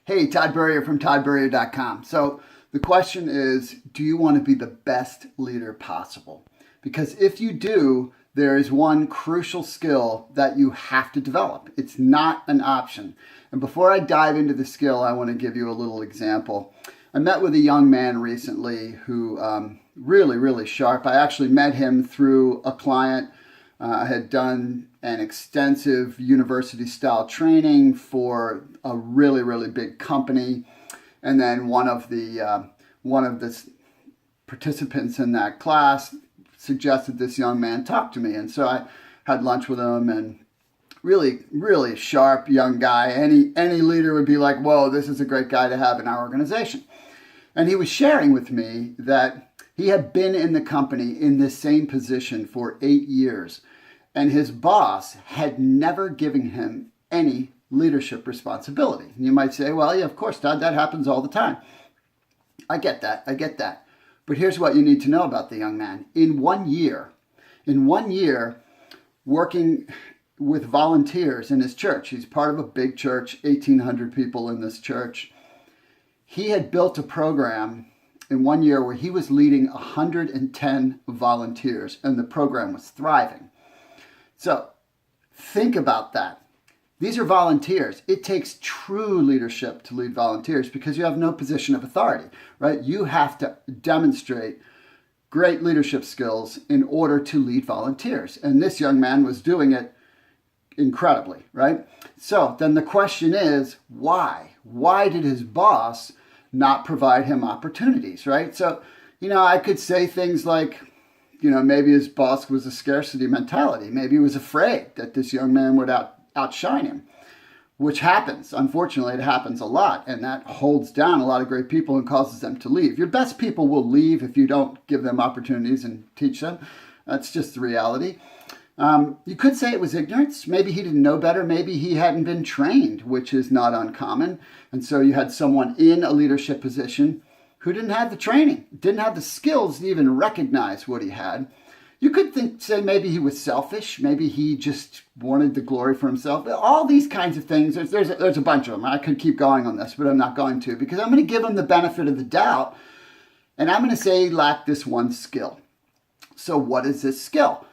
Hey, Todd Burrier from toddburrier.com. So the question is, do you want to be the best leader possible? Because if you do, there is one crucial skill that you have to develop. It's not an option. And before I dive into the skill, I want to give you a little example. I met with a young man recently who really sharp. I actually met him through a client. I had done an extensive university-style training for a really big company, and then one of the participants in that class suggested this young man talk to me, and so I had lunch with him. And really sharp young guy. Any leader would be like, "Whoa, this is a great guy to have in our organization." And he was sharing with me that he had been in the company in this same position for 8 years. And his boss had never given him any leadership responsibility. And you might say, well, yeah, of course, Todd, that happens all the time. I get that. But here's what you need to know about the young man. In 1 year, working with volunteers in his church, he's part of a big church, 1,800 people in this church. He had built a program in 1 year where he was leading 110 volunteers, and the program was thriving. So think about that. These are volunteers. It takes true leadership to lead volunteers because you have no position of authority, right? You have to demonstrate great leadership skills in order to lead volunteers. And this young man was doing it incredibly, right? So then the question is, why? Why did his boss not provide him opportunities, right? So, I could say things like, maybe his boss was a scarcity mentality. Maybe he was afraid that this young man would outshine him, which happens. Unfortunately, it happens a lot, and that holds down a lot of great people and causes them to leave. Your best people will leave if you don't give them opportunities and teach them. That's just the reality. You could say it was ignorance. Maybe he didn't know better. Maybe he hadn't been trained, which is not uncommon. And so you had someone in a leadership position who didn't have the training, didn't have the skills to even recognize what he had. You could say maybe he was selfish. Maybe he just wanted the glory for himself. All these kinds of things. There's a bunch of them. I could keep going on this, but I'm not going to, because I'm going to give him the benefit of the doubt. And I'm going to say he lacked this one skill. So what is this skill?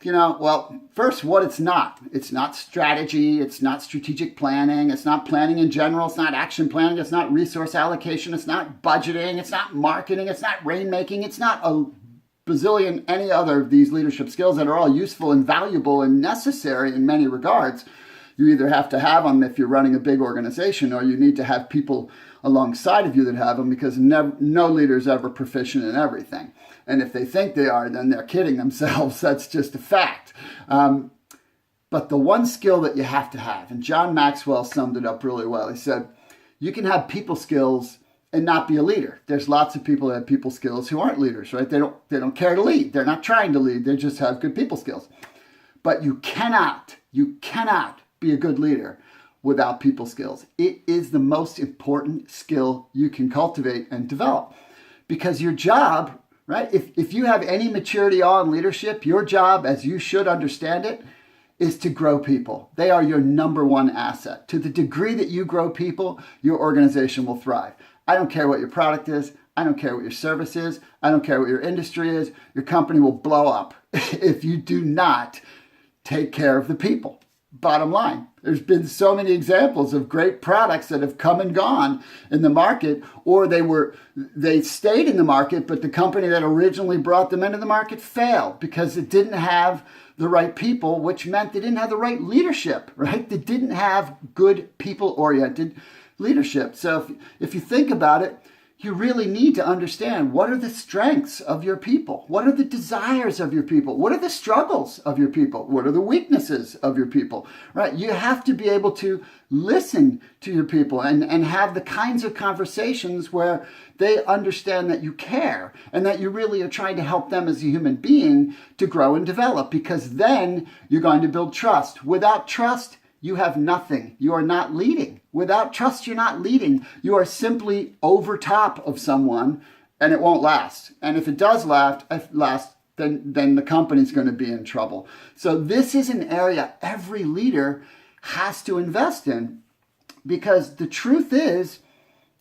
Well, first, what it's not. It's not strategy. It's not strategic planning. It's not planning in general. It's not action planning. It's not resource allocation. It's not budgeting. It's not marketing. It's not rainmaking. It's not a bazillion any other of these leadership skills that are all useful and valuable and necessary in many regards. You either have to have them if you're running a big organization, or you need to have people alongside of you that have them, because no leader is ever proficient in everything. And if they think they are, then they're kidding themselves. That's just a fact. But the one skill that you have to have, and John Maxwell summed it up really well. He said, you can have people skills and not be a leader. There's lots of people that have people skills who aren't leaders, right? They don't care to lead. They're not trying to lead. They just have good people skills. But you cannot be a good leader without people skills. It is the most important skill you can cultivate and develop, because your job, right? If you have any maturity on leadership, your job, as you should understand it, is to grow people. They are your number one asset. To the degree that you grow people, your organization will thrive. I don't care what your product is. I don't care what your service is. I don't care what your industry is. Your company will blow up if you do not take care of the people. Bottom line. There's been so many examples of great products that have come and gone in the market, or they stayed in the market, but the company that originally brought them into the market failed because it didn't have the right people, which meant they didn't have the right leadership, right? They didn't have good people-oriented leadership. So if you think about it, you really need to understand, what are the strengths of your people? What are the desires of your people? What are the struggles of your people? What are the weaknesses of your people, right? You have to be able to listen to your people and have the kinds of conversations where they understand that you care and that you really are trying to help them as a human being to grow and develop, because then you're going to build trust. Without trust, you have nothing. You are not leading. Without trust, you're not leading. You are simply over top of someone, and it won't last. And if it does last, then the company's going to be in trouble. So this is an area every leader has to invest in, because the truth is,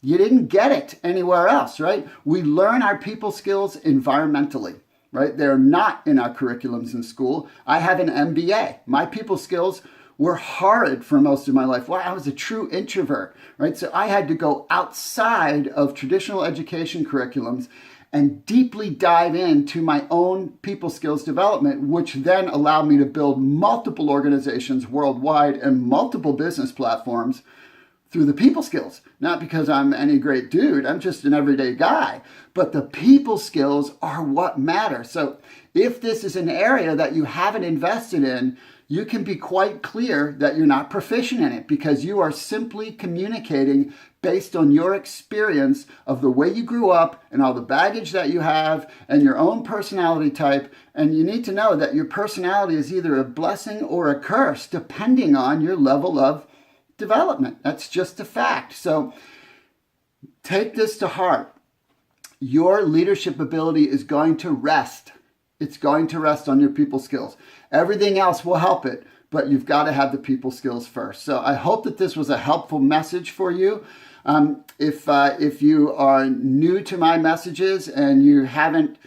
you didn't get it anywhere else, right? We learn our people skills environmentally, right? They're not in our curriculums in school. I have an MBA. My people skills were horrid for most of my life. Well, I was a true introvert, right? So I had to go outside of traditional education curriculums and deeply dive into my own people skills development, which then allowed me to build multiple organizations worldwide and multiple business platforms through the people skills. Not because I'm any great dude, I'm just an everyday guy, but the people skills are what matter. So if this is an area that you haven't invested in, you can be quite clear that you're not proficient in it because you are simply communicating based on your experience of the way you grew up and all the baggage that you have and your own personality type. And you need to know that your personality is either a blessing or a curse depending on your level of development. That's just a fact. So take this to heart. Your leadership ability is going to rest. It's going to rest on your people skills. Everything else will help it, but you've got to have the people skills first. So I hope that this was a helpful message for you. If you are new to my messages and you haven't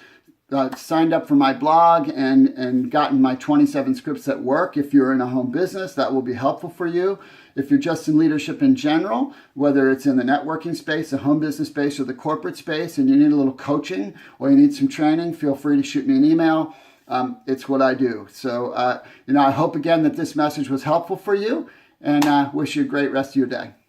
signed up for my blog and gotten my 27 scripts at work, if you're in a home business, that will be helpful for you. If you're just in leadership in general, whether it's in the networking space, the home business space, or the corporate space, and you need a little coaching or you need some training, feel free to shoot me an email. It's what I do. So, I hope again that this message was helpful for you, and wish you a great rest of your day.